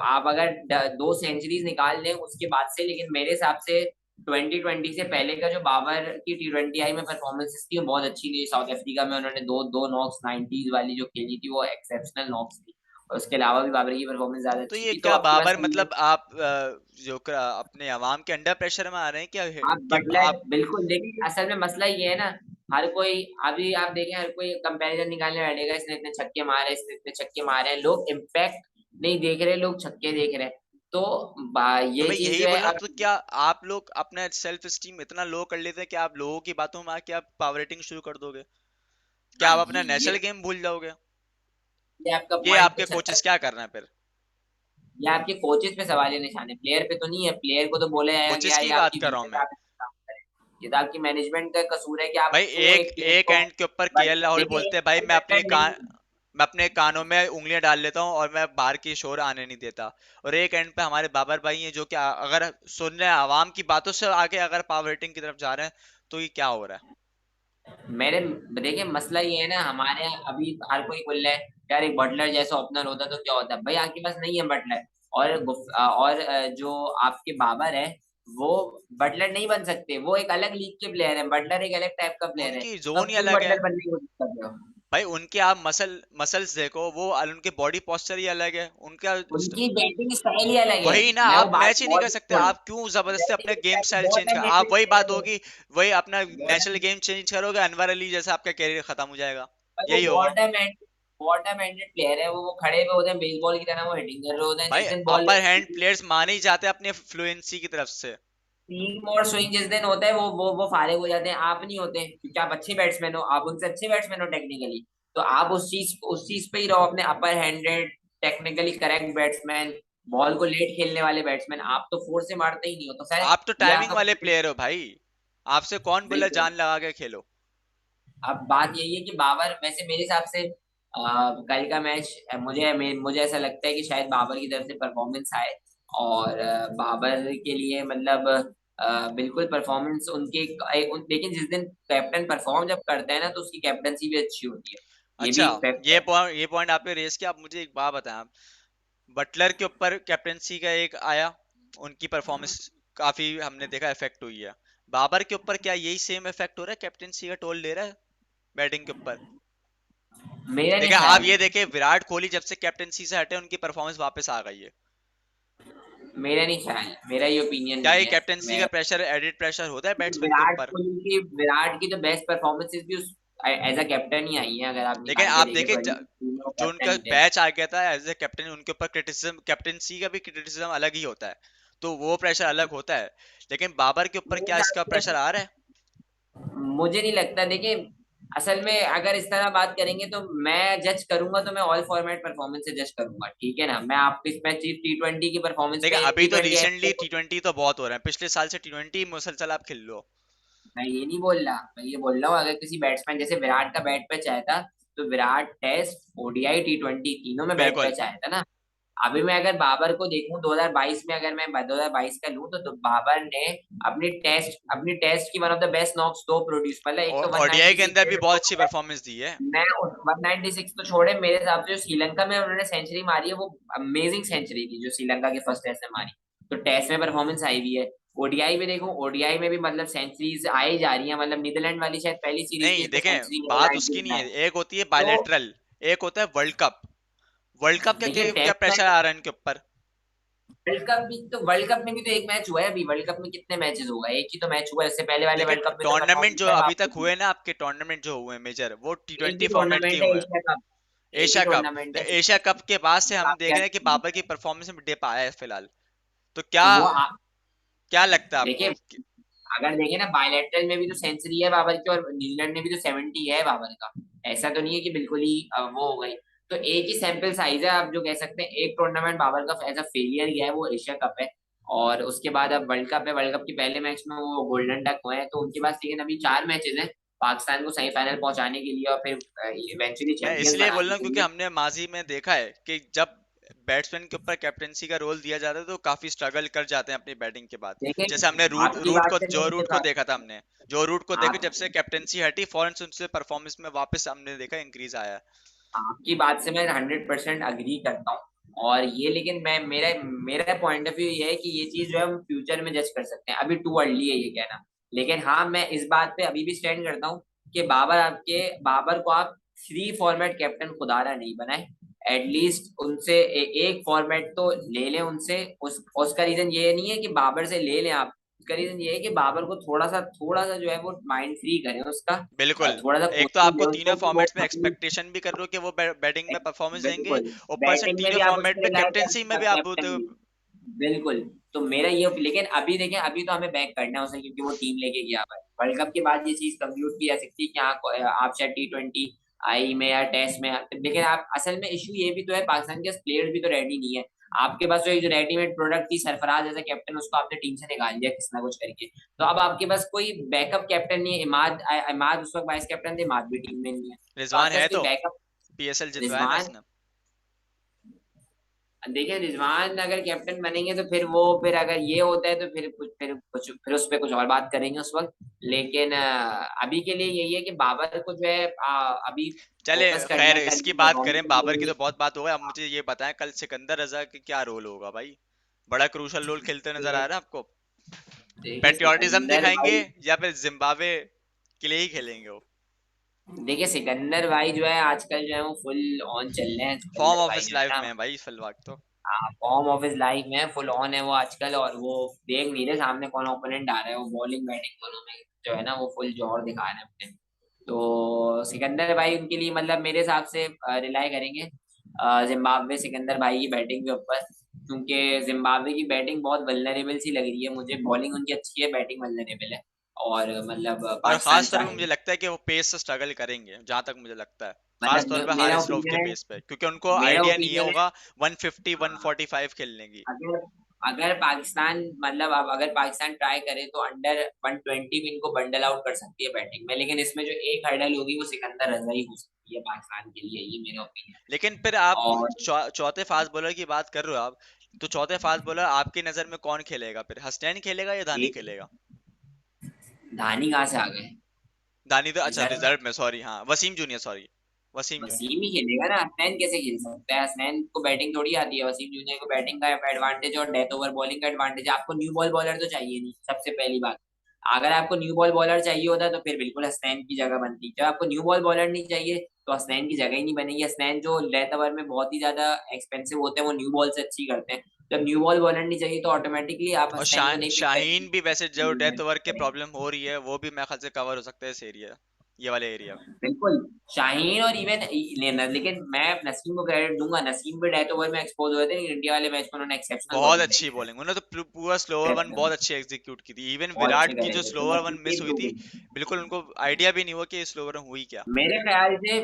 आप अगर दो सेंचुरीज निकाल लें उसके बाद से, लेकिन मेरे हिसाब से 2020 से पहले का जो बाबर की T20 आई में परफॉर्मेंसेस थी वो बहुत अच्छी थी। साउथ अफ्रीका में उन्होंने दो दो नॉक्स 90s वाली जो खेली थी वो एक्सेप्शनल नॉक्स थी, और उसके अलावा भी बाबर की परफॉर्मेंस ज्यादा तो अच्छी ये थी। तो क्या आपके पास बाबर मतलब आप अपने अवाम के अंडर प्रेशर में आ रहे हैं क्या आप कि बटलर आप? बिल्कुल देखिए, असल में मसला ये है ना, हर कोई अभी आप देखें हर कोई कंपैरिजन निकालने बैठेगा, इसने इतने छक्के मारे, इसने इतने छक्के मारे हैं, लोग इम्पैक्ट नहीं देख रहे, लोग छक्के देख रहे हैं। तो तो ये मैं चीज यही जो है बोल रहा हूँ, अब तो क्या आप लोग अपना सेल्फ स्टीम इतना लो कर लेते हैं कि आप लोगों की बातों में आके आप पावर रेटिंग शुरू कर दोगे? क्या हाँ, आप अपना ये नेशनल गेम भूल जाओगे? ये आपका ये पॉइंट आपके कुछ हद कोचेस तक, क्या कर रहे हैं फिर? ये आपके कोचेस पे सवाल है, निशान है, प्लेयर पे तो नहीं है। प्लेयर को तो बोला जाएगा कि कोचेस यार की ये बात आपकी कर रहा हूँ वीकनेस है, मैं। आप इसमें काम करें। ये तो आपकी मैनेजमेंट का कसूर है कि आप भाई क्यों एक एक टीम एक को। एंड के ऊपर बट केएल राहुल देखिए बोलते हैं भाई बटलर नहीं, मैं अपने कानों में उंगलियां डाल लेता हूँ और मैं बाहर की शोर आने नहीं देता। और एक एंड पे हमारे बाबर भाई हैं जो कि अगर सुन रहे हैं आवाम की बातों से आगे अगर पावर रेटिंग की तरफ जा रहे हैं, तो ये क्या हो रहा है? मेरे देखिए मसला ये है ना, हमारे यहाँ अभी हर कोई बोल रहा है यार एक बटलर जैसा ओपनर होता तो क्या होता। भाई आपके पास नहीं है बटलर, जो आपके बाबर है वो बटलर नहीं बन सकते, वो एक अलग लीग के प्लेयर है, बटलर एक अलग टाइप का प्लेयर है, उनकी तो जोन अब ही क्यों अलग है। बटलर बनने की कोशिश कर रहे हो। भाई उनके आप मसल्स देखो, वो उनके बॉडी पोस्चर ही अलग है उनका। उनकी बैटिंग स्टाइल ही अलग है। वही ना, मैं वो आप बात मैच ही नहीं कर बॉलिंग सकते, छोड़, आप क्यों जबरदस्ती अपने batting game style style change कर, बॉटम आप एंडेड वही बात प्लेयर है होगी, वही अपना नेशनल वो। गेम चेंज करोगे, अनवर अली जैसा आपका कैरियर खत्म हो जाएगा। भाई वो यही होगा। बॉटम एंडेड प्लेयर है, वो खड़े हुए होते हैं बेसबॉल की तरह, वो हिटिंग कर रहे होते हैं भाई जिस दिन बॉल अपर हैंड प्लेयर्स माने ही जाते हैं अपने फ्लुएंसी की तरफ से। सीम और स्विंग जिस दिन होता है वो फारिग हो जाते हैं। आप नहीं होते क्योंकि आप अच्छे बैट्समैन हो, आप उनसे अच्छे बैट्समैन हो टेक्निकली, तो आप उस चीज पे ही रहो, अपने upper handed technically correct batsman, ball को लेट खेलने वाले बैट्समैन। आप तो फोर से मारते ही नहीं हो, तो खैर आप तो ये टाइमिंग आपका वाले point प्लेयर हो भाई, आपसे कौन बोला बिल्कुल। जान लगा के खेलो? अब बात यही है कि बाबर वैसे मेरे हिसाब से कल का मैच मुझे ऐसा लगता है कि शायद बाबर की तरफ से परफॉर्मेंस आए, और बाबर के लिए मतलब बिल्कुल परफॉर्मेंस लेकिन जिस दिन कैप्टन परफॉर्म जब करता है ना तो उसकी कैप्टनसी भी अच्छी होती है, ये भी अच्छा, एक फैक्ट है। ये पॉइंट आपने रेस किया। आप मुझे एक बात बताएं, आप बटलर के ऊपर कैप्टेंसी का एक आया, उनकी परफॉर्मेंस काफी हमने देखा इफेक्ट हुई है। बाबर के ऊपर क्या यही सेम इफेक्ट हो रहा है, कैप्टेंसी का टोल ले रहा है बैटिंग के ऊपर? मेरा नहीं देखिए आप ख्याल, ये देखें, विराट कोहली जब से कैप्टेंसी से हटे उनकी परफॉर्मेंस वापस आ गई है। मेरा ये ओपिनियन क्या नहीं ये है। कैप्टेंसी का प्रेशर, एडिड प्रेशर होता है बैट्समैन के ऊपर? विराट की तो बेस्ट परफॉर्मेंसेस भी उस एज अ कैप्टन ही आई है, अगर आप लेकिन निकाल के आप देखें देखें बड़ी टीम में वो जो कैप्टन उनका ही थे। बैच आ गया था एज ए कैप्टन, उनके ऊपर क्रिटिसिज्म, कैप्टेंसी का भी क्रिटिसिज्म अलग ही होता है, तो वो प्रेशर अलग होता है। लेकिन बाबर के ऊपर मेरे क्या हिसाब इसका से प्रेशर आ रहा है? मुझे नहीं लगता। देखिए असल में अगर इस तरह बात करेंगे तो मैं जज करूंगा तो मैं ऑल फॉर्मेट परफॉर्मेंस से जज करूंगा, ठीक है ना। मैं आपको इसमें सिर्फ T20 की परफॉर्मेंस देखिए पे, अभी टी तो ट्वेंटी रिसेंटली टी20 तो बहुत हो रहे हैं, पिछले साल से टी20 मुसलसल आप खेल लो। मैं ये नहीं बोल रहा, मैं ये बोल रहा हूँ अगर किसी बैट्समैन जैसे विराट का बैट पे आया था, तो विराट टेस्ट ओडीआई T20 तीनों में बैट पे बिल्कुल। आया था ना। अभी मैं अगर बाबर को देखूं 2022 में, अगर मैं 2022 का लूं तो बाबर ने अपनी टेस्ट की one of the best knocks दो प्रोड्यूस, मतलब एक तो और ओडीआई के 196 अंदर भी है, बहुत अच्छी परफॉर्मेंस दी है। मैं 196 तो छोड़े, मेरे हिसाब से जो श्रीलंका में उन्होंने सेंचुरी मारी है वो अमेजिंग सेंचुरी थी जो श्रीलंका के फर्स्ट टेस्ट में मारी। तो टेस्ट में परफॉर्मेंस आई भी है। ओडीआई भी देखो, ओडीआई में भी मतलब सेंचुरीज आई जा रही है, मतलब नीदरलैंड वाली शायद पहली सीरीज थी नहीं जिसमें सेंचुरी देखें, नहीं बात बनाई उसकी थी नहीं है, मैच। एक होती है तो बायलैटरल, एक होता है वर्ल्ड कप। वर्ल्ड कप क्या देखिए क्या, क्या टेस्ट प्रेशर मैच, आ रहा है इनके ऊपर? वर्ल्ड कप में भी तो एक मैच हुआ है अभी। वर्ल्ड कप में कितने मैचेस हुआ है, एक ही तो मैच हुआ है। इससे पहले वाले देखिए वर्ल्ड कप में तो टूर्नामेंट जो परफॉर्मेंस अभी आप तक हुए ना, आपके टूर्नामेंट जो हुए मेजर, वो टी एक ही ट्वेंटी फॉर्मेट के टूर्नामेंट है हुए हैं। एशिया कप, एक ही एशिया कप, टूर्नामेंट तो है एशिया कप के बाद से हम देख रहे हैं कि बाबर की परफॉर्मेंस में डिप आया है फिलहाल। तो क्या, तो क्या लगता है देखिए आपको अगर देखें ना बायलैटरल में भी तो सेंचुरी है बाबर की, और न्यूजीलैंड में भी तो 70 है बाबर का। ऐसा तो नहीं है कि बिल्कुल ही वो हो गई। तो एक ही सैंपल साइज है, आप जो कह सकते हैं एक टूर्नामेंट बाबर का एज अ फेलियर गया है वो एशिया कप है, और उसके बाद अब वर्ल्ड कप है। वर्ल्ड कप के पहले मैच में वो गोल्डन डक हुए हैं, तो उनके पास लेकिन अभी 4 मैचेस हैं पाकिस्तान को सेमीफाइनल पहुंचाने के लिए और फिर इवेंचुअली मैं चैंपियंस इसलिए बोल बनाने रहा हूँ के क्योंकि लिए। हमने माजी में देखा है कि जब बैट्समैन के ऊपर कैप्टेंसी का रोल दिया जाता है तो काफी स्ट्रगल कर जाते हैं अपनी बैटिंग के बाद। देखें, जैसे हमने रूट आपकी रूट बात को से मैं जो ये रूट को देखा था हमने, जो रूट को देखा आप जब से कैप्टेंसी हटी फौरन से उनसे परफॉर्मेंस में वापस हमने देखा इंक्रीज आया है। आपकी बात से मैं 100% अग्री करता हूँ। और ये लेकिन मैं मेरा मेरा पॉइंट ऑफ व्यू ये है कि ये चीज जो है हम फ्यूचर में जज कर सकते हैं, अभी टू अर्ली है ये कहना। लेकिन हाँ, मैं इस बात पे अभी भी स्टैंड करता हूँ कि बाबर को आप थ्री फॉर्मेट कैप्टन खुदारा नहीं बनाए। एटलीस्ट उनसे एक फॉर्मेट तो ले लें उनसे। उसका रीजन ये नहीं है कि बाबर से ले लें आप, उसका रीजन ये है कि बाबर को थोड़ा सा जो है वो माइंड फ्री करें उसका। बिल्कुल। थोड़ा सा एक तो कोचिंग दें आपको तीनों उसको कि वो फॉर्मेट्स में अपनी, एक्सपेक्टेशन भी कर रहे हो कि वो बैटिंग में परफॉर्मेंस देंगे, बिल्कुल, ऊपर से बैटिंग में तीनों भी आप उस फॉर्मेट पे में रिलाय कर कैप्टेंसी में भी सकते आप हैं, कैप्टन भी। तो। बिल्कुल। तो मेरा ये, लेकिन अभी देखें, अभी तो हमें बैक करना है उसे क्योंकि वो टीम लेके गया हुआ है। वर्ल्ड कप के बाद ये चीज कंक्लूड की जा सकती है कि हाँ आप चाहे T20 आई में या टेस्ट में, लेकिन आप असल में इशू ये भी तो है, पाकिस्तान के प्लेयर्स भी तो रेडी नहीं है। आपके पास जो रेडीमेड प्रोडक्ट थी सरफराज एज अ कैप्टन, उसको आपने टीम से निकाल दिया किस ना कुछ करके। तो अब आपके पास कोई बैकअप कैप्टन नहीं है। इमाद उस वक्त वाइस कैप्टन थे, इमाद भी टीम में नहीं है। तो रिजवान आपके पास है कोई तो बैकअप। पीएसएल जितवाया ना रिजवान, उसने। देखिए रिजवान अगर कैप्टन बनेंगे तो फिर अगर ये होता है तो फिर उस पर कुछ और बात करेंगे उस वक्त। लेकिन अभी के लिए यही है कि बाबर को जो है अभी चले फोकस करना खैर, है कल इसकी की बात परफॉर्मेंस करें, पे बाबर की तो क्योंकि बहुत बात हो गई। अब मुझे ये बताएं कल सिकंदर रजा का क्या रोल होगा भाई। बड़ा क्रूशल रोल खेलते नजर आ रहा है आपको? देखिए पेट्रियाटिज्म सिकंदर दिखाएंगे भाई, या फिर जिम्बाब्वे के लिए ही खेलेंगे वो? देखिए सिकंदर भाई जो है आजकल जो है वो फुल ऑन चल रहे हैं फॉर्म सिकंदर ऑफ भाई इस जो है लाइफ ना। में है भाई फिलहाल तो। फॉर्म ऑफ हिज लाइफ में फुल ऑन है वो आजकल। और वो देख नहीं रहे सामने कौन ओपोनेंट आ रहा है, वो बॉलिंग बैटिंग दोनों में जो है ना वो फुल जोर दिखा रहे हैं अपने। तो सिकंदर भाई उनके लिए मतलब मेरे हिसाब से रिलाय करेंगे जिम्बाब्वे सिकंदर भाई की बैटिंग के ऊपर। क्योंकि जिम्बाब्वे की बैटिंग बहुत वल्नरेबल सी लग रही है मुझे। बॉलिंग उनकी अच्छी है, बैटिंग वल्नरेबल है। और मतलब और पाकिस्तान खास तौर पे चाहे, मुझे लगता है कि वो पेस से स्ट्रगल करेंगे, जहां तक मुझे लगता है। खास मतलब तौर पे मेरा हारिस रऊफ के ओपिनियन है, पेस पे, क्योंकि उनको मेरा आइडिया नहीं ओपिनियन है होगा 150 145 खेलने की। अगर अगर पाकिस्तान मतलब अब अगर पाकिस्तान ट्राई करे तो अंडर 120 भी इनको बंडल आउट कर सकती है बैटिंग में। लेकिन इसमें जो एक हर्डल होगी वो सिकंदर रजा ही हो सकती है पाकिस्तान के लिए, ये मेरा ओपिनियन लेकिन फिर आप है। और चौथे फास्ट बॉलर की बात कर रहे हो आप, तो चौथे फास्ट बॉलर आपकी नजर में कौन खेलेगा फिर? हसनैन खेलेगा या धानी एक खेलेगा? धानी कहाँ से आ गए धानी तो अच्छा रिजर्व में? रिजर्व में, सॉरी, हाँ Wasim junior, sorry Wasim junior. Wasim ही खेलेगा ना, हसनैन कैसे खेल सकता है? हसनैन को बैटिंग थोड़ी आती है। वसीम जूनियर को बैटिंग का एडवांटेज और डेथ ओवर बॉलिंग का एडवांटेज है। आपको न्यू बॉल बॉलर तो चाहिए नहीं, सबसे पहली बात। अगर आपको न्यू बॉल बॉलर चाहिए होता तो फिर बिल्कुल हसनैन की जगह बनती। जब आपको न्यू बॉल बॉलर नहीं चाहिए तो हसनैन की जगह ही नहीं बनेगी। हसनैन जो डेथ ओवर में बहुत ही ज्यादा एक्सपेंसिव होते हैं, वो न्यू बॉल से अच्छी करते हैं। जब न्यू बॉल बॉलर नहीं चाहिए तो ऑटोमेटिकली आप और हसनैन को नहीं पिक शाहीन भी वैसे जो डेथ ओवर के करेंगे। प्रॉब्लम हो रही है वो भी मेरे ख्याल से कवर हो सकता है इस एरिया, ये वाले एरिया में। बिल्कुल, शाहीन और इवन लेना। लेकिन मैं नसीम को क्रेडिट दूंगा, नसीम भी डेथ ओवर में एक्सपोज हुए थे लेकिन इंडिया वाले मैच में उन्होंने एक्सेप्शनल बहुत बॉलिंग करी अच्छी थी। बॉलिंग उन्होंने तो पूरा स्लोअर वन बहुत अच्छी एग्जीक्यूट की थी। इवन बहुत अच्छे विराट की करे जो थे, तो स्लोअर वन नसीम भी मिस हुई इम्प्रूव थी, हुई। बिल्कुल उनको आइडिया भी नहीं हुआ कि स्लोअर वन हुई क्या। मेरे ख्याल से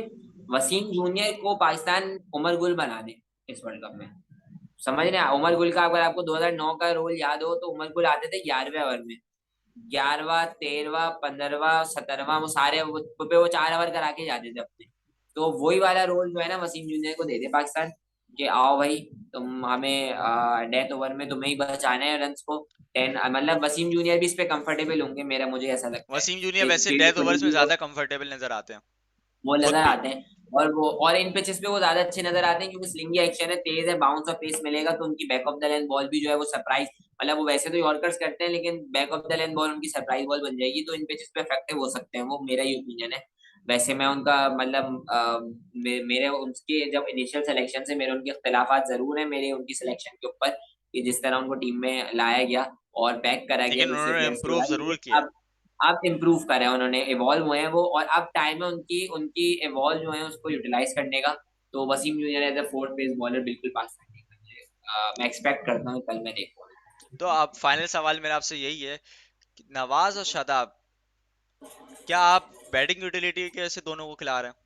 वसीम जूनियर को पाकिस्तान उमर गुल बना दे इस वर्ल्ड कप में। समझ रहे हैं? उमर गुल का अगर आपको 2009 का रोल याद हो तो उमर गुल आते थे 11वें ओवर में। 11वां, 13वां, 15वां, 17वां, वो सारे वो 4 ओवर करा के जाते थे अपने। तो वही वाला रोल जो है ना वसीम जूनियर को दे दे पाकिस्तान, कि आओ भाई तुम हमें डेथ ओवर में तुम्हें ही बचाना है रन को। 10 मतलब वसीम जूनियर भी इस पे कंफर्टेबल होंगे, मेरा मुझे ऐसा लगता है वसीम जूनियर कि वैसे फील्ड डेथ ओवर्स में पोजीशन ज्यादा कंफर्टेबल नजर आते हैं वो नजर खुद भी। आते हैं। और इन पिचेस पे वो ज्यादा अच्छे नजर आते हैं क्योंकि स्लिंगी एक्शन है, तेज है, बाउंस और पेस मिलेगा तो उनकी back of the line ball भी जो है वो सरप्राइज, मतलब वो वैसे तो यॉर्कर्स करते हैं लेकिन back of the line ball उनकी सरप्राइज बॉल बन जाएगी। तो इन पिचेस पे इफेक्टिव हो सकते हैं वो, मेरा ही ओपिनियन है। वैसे मैं उनका मतलब मेरे उनके जब इनिशियल सिलेक्शन से मेरे उनके इख्तिलाफात जरूर है मेरे उनकी सिलेक्शन के ऊपर, कि जिस तरह उनको टीम में लाया गया और पैक करा गया लेकिन दूसरे उन्होंने प्लेयर्स के इम्प्रूव बाद। जरूर लेकिन किया। अब इम्प्रूव करे हैं उन्होंने, इवॉल्व हुए हैं वो, और अब टाइम है उनकी उनकी इवॉल्व जो है उसको यूटिलाइज करने का। तो Wasim junior as a fourth pace bowler बिल्कुल पाकिस्तान की मैं एक्सपेक्ट करता हूँ कल मैं देखूंगा। तो अब फाइनल सवाल मेरा आपसे यही है कि नवाज और शादाब, क्या आप बैटिंग यूटिलिटी कैसे दोनों को खिला रहे हैं?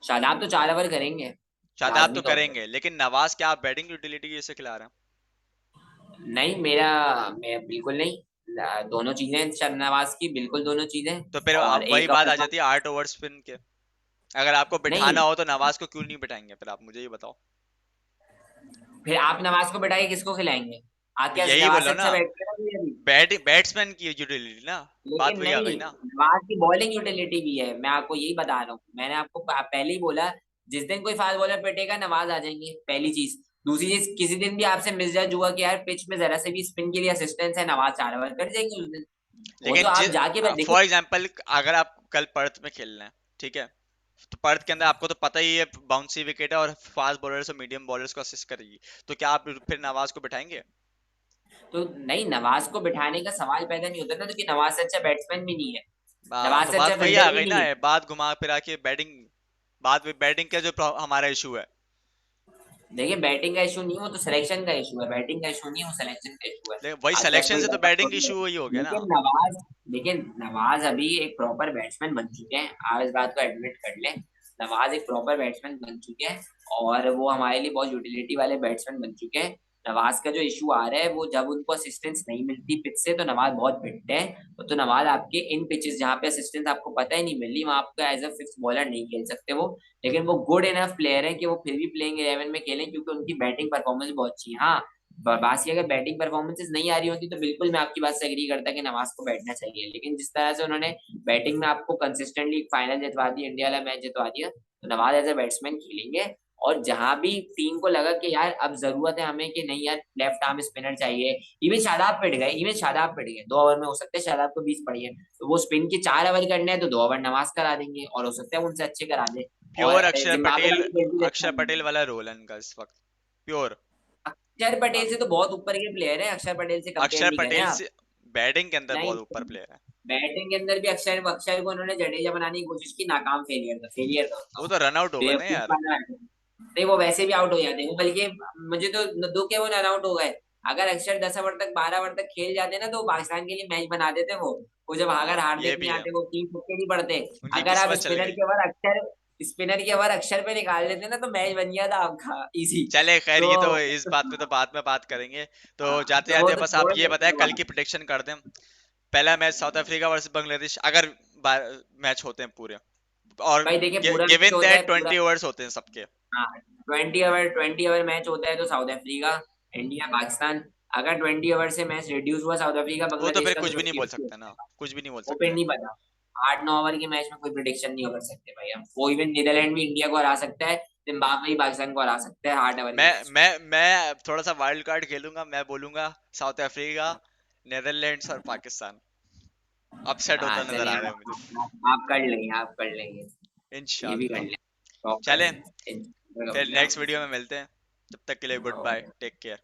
शादाब तो 4 ओवर करेंगे शादाब तो लाजमी तौर पे। करेंगे, लेकिन नवाज क्या आप बैटिंग यूटिलिटी कैसे खिला रहे हैं? नहीं, मैं बिल्कुल नहीं। दोनों चीजें शहनवाज की, बिल्कुल दोनों चीजें। तो फिर और अब वही एक बात अपने आ पास, जाती है 8 ओवर स्पिन के। अगर आपको नहीं, बिठाना हो तो नवाज को क्यों नहीं बिठाएंगे फिर, आप मुझे ये बताओ। फिर आप नवाज को बिठाइए, किसको खिलाएंगे? तो आके यही नवाज से बोलो ना, अच्छा बैठ करेगा कोई अभी? बैट्समैन की यूटिलिटी ना, बात लेकिन वही आ नहीं, गई ना। नवाज की बॉलिंग यूटिलिटी भी है, मैं आपको यही बता रहा हूँ। मैंने आपको पहले ही बोला, जिस दिन कोई फास्ट बॉलर पिटेगा नवाज आ जाएंगे, पहली चीज। दूसरी चीज, किसी दिन भी आपसे मिसजज हुआ कि यार पिच में जरा से भी स्पिन के लिए असिस्टेंस है, नवाज 4 ओवर कर जाएंगे उस दिन। वो तो लेकिन आप जाके देखिए। फॉर एग्जाम्पल अगर आप कल पर्थ में खेलना है, ठीक है, तो पर्थ के अंदर आपको तो पता ही है बाउंसी विकेट है और फास्ट बॉलर्स और मीडियम बॉलर्स को असिस्ट करेगी, तो क्या आप फिर नवाज को बिठाएंगे? तो नहीं, नवाज को बिठाने का सवाल पैदा नहीं होता ना, तो कि नवाज से अच्छा बैट्समैन भी नहीं है, नवाज तो से बात अच्छा वही आ फील्डर भी गई ना, नहीं है। बात घुमा फिरा के बैटिंग, बात बैटिंग का जो हमारा इशू है। देखिए, बैटिंग का इशू नहीं, वो तो सिलेक्शन का इशू है, बैटिंग का इशू नहीं है, वो सिलेक्शन का इशू है। लेकिन वही आज 10 सिलेक्शन कोई से तो लड़का बैटिंग छोड़ दे। इशू वही हो गया ना। लेकिन नवाज अभी एक प्रॉपर बैट्समैन बन चुके हैं, आप इस बात को एडमिट कर लें। नवाज एक प्रॉपर बैट्समैन बन चुके हैं, और वो हमारे लिए बहुत यूटिलिटी वाले बैट्समैन बन चुके हैं। नवाज का जो इशू आ रहा है, वो जब उनको असिस्टेंस नहीं मिलती पिच से, तो नवाज बहुत पिटते हैं। तो नवाज आपके इन पिचेस जहाँ पे असिस्टेंस आपको पता ही नहीं मिल रही, वहां आपको एज अ फिक्स बॉलर नहीं खेल सकते वो। लेकिन वो गुड इनफ प्लेयर है कि वो फिर भी प्लेइंग 11 में खेलें, क्योंकि उनकी बैटिंग परफॉर्मेंस बहुत अच्छी है। हाँ, बात ये, अगर बैटिंग परफॉर्मेंसेस नहीं आ रही होती तो बिल्कुल मैं आपकी बात से एग्री करता कि नवाज को बैठना चाहिए, लेकिन जिस तरह से उन्होंने बैटिंग में आपको कंसिस्टेंटली फाइनल जितवा दी, इंडिया वाला मैच जितवा दिया, तो नवाज एज ए बैट्समैन खेलेंगे। और जहां भी टीम को लगा कि यार अब जरूरत है हमें, कि नहीं यार लेफ्ट आर्म स्पिनर चाहिए, इवन शादाब पिट गए 2 ओवर में, हो सकता है शादाब को 20 पड़ी है, तो वो स्पिन के 4 ओवर करने हैं, तो 2 ओवर नवाज करा देंगे, और हो सकता है उनसे अच्छे करा दे। और प्योर अक्षर जिम्बाब्वे पटेल, वाली टीम भी देखता अक्षर हूँ। पटेल वाला रोल है इनका इस वक्त, प्योर। अक्षर पटेल से तो बहुत ऊपर के प्लेयर है, अक्षर पटेल से कंपेयर अक्षर नहीं करें पटेल आप। से बैटिंग के अंदर नहीं, बहुत ऊपर प्लेयर है। बैटिंग के अंदर भी अक्षर अक्षर को उन्होंने जडेजा बनाने की कोशिश की, नाकाम, फेलियर था वो उसका। तो रन आउट हो गए ना बेवकूफ यार। बना है। नहीं, वो वैसे भी आउट हो जाते हैं वो, बल्कि मुझे तो दुख है वो रन आउट हो गए। अगर अक्षर 10 ओवर तक 12 ओवर तक खेल जाते ना, तो वो पाकिस्तान के लिए मैच बना देते वो जब अगर ये हार्दिक नहीं भी है, आते, वो 3 छक्के नहीं पड़ते। उनकी अगर आप किस्मत चल गई। स्पिनर के ओवर अक्षर पे निकाल लेते ना, तो मैच बन गया था आपका इजी। चले खैर, तो ये तो इस बात पे तो बाद में बात करेंगे। तो जाते तो वो जाते तो बस आप छोड़ ये बताएं देते कल हैं। की प्रिडिक्शन कर दें। पहला match south Africa versus Bangladesh, अगर मैच होते हैं पूरे, और भाई देखिए, पूरा मैच गिवन होता है दैट पूरा। 20 ओवर्स होते हैं सबके, हाँ, 20 ओवर मैच होता है तो साउथ अफ्रीका, इंडिया, पाकिस्तान। अगर 20 ओवर से मैच रिड्यूस हुआ साउथ अफ्रीका वो तो बांग्लादेश फिर का, तो कुछ भी नहीं बोल 50-50 हो सकते ना, जाएगा। कुछ भी नहीं बोल वो फिर सकते। नहीं पता। 8-9 ओवर के मैच में कोई प्रिडिक्शन नहीं कर सकते भाई हम। वो इवन नीदरलैंड भी इंडिया को हरा सकता है, जिम्बाब्वे भी पाकिस्तान को हरा सकता है 8 ओवर के मैं मैच में। मैं थोड़ा सा वाइल्ड कार्ड खेलूंगा, मैं बोलूंगा साउथ अफ्रीका, नेदरलैंड्स और पाकिस्तान अपसेट हाँ होता नजर चलिए, आ रहा है मुझे। आप कर लेंगे, आप कर लेंगे। ये भी कर इंशाल्लाह। लेंगे, प्रॉपर चले, कर फिर लेंगे नेक्स्ट आप वीडियो इसे। में मिलते हैं। तब तक के लिए गुड बाय, टेक केयर।